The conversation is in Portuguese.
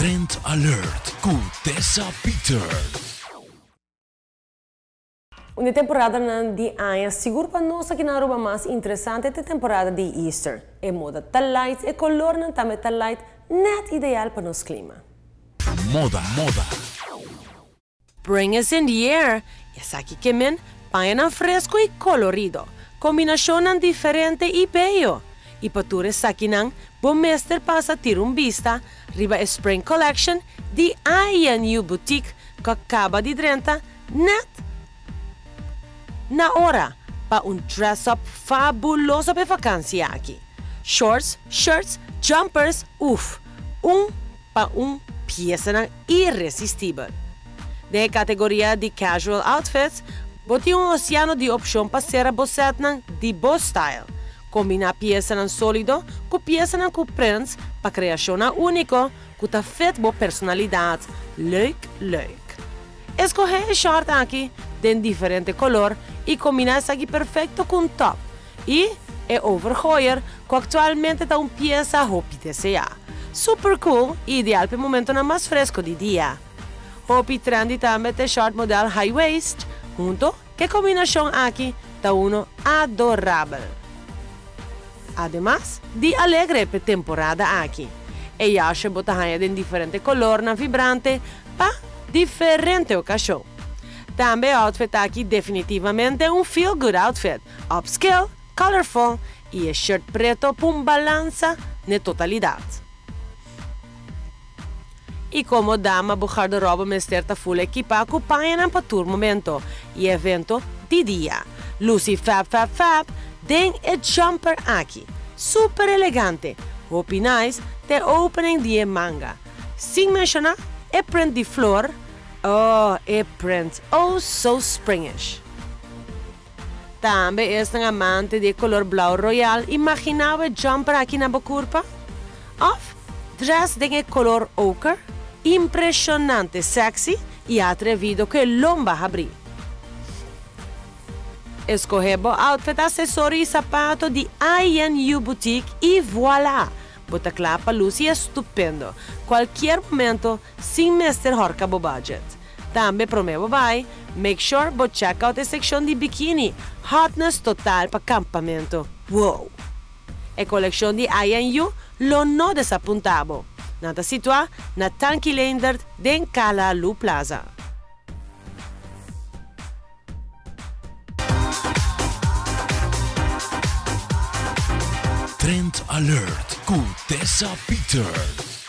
Trend Alert com Tessa Peters. Uma temporada de ano seguro para nós que na roupa mais interessante é a temporada de Easter. É moda tal light e color não também tal light net ideal para nosso clima. Moda. Spring is in the air. Essa aqui que men, paia fresco e colorido. Combinação diferente e bello. E para tu aqui não, bom mestre passa ter vista riba Spring Collection de INU Boutique que acaba de drenta net na hora para dress-up fabuloso para vacância aqui. Shorts, shirts, jumpers, para peça irresistível. De categoria de casual outfits, bote oceano de opção para ser bocetna de boa style. Combina peça sólido com peça com prints para criação único que tá feito boa personalidade. Leuk. Escolher short aqui de diferente color e combinar isso aqui perfeito com top. E overgooier que atualmente está peça roupa DCA. Super cool e ideal para o momento mais fresco de dia. Roupa trendy também tem short model high waist, junto que combinação aqui está adorável. Además, de alegre para temporada aqui. E acha botar de diferente color na vibrante para diferente ocasião. Também outfit aqui definitivamente feel good outfit, upscale, colorful e shirt preto com balança na totalidade. E como dama bujar de roupa mesterta full equipa acompanham para todo momento e evento de dia. Lucy Fab, den jumper aqui, super elegante, hope nice, the opening de manga. Sem mencionar, print de flor, print, so springish. Também é um amante de color blau royal, imaginava jumper aqui na curva? Of dress de color ochre, impressionante, sexy e atrevido que lomba abrir. Escorrebo outfit, acessório e sapato de INU Boutique e voilà! Bota clapa, luz e estupendo. Qualquer momento, sem mestre horca bo budget. Também promevo vai, make sure bo check out a section de biquíni. Hotness total para campamento. Wow! A coleção de INU lo no desapuntavo. Nada situa na Tanki Leendert den Kala Lu Plaza. Trend Alert com Tessa Peters.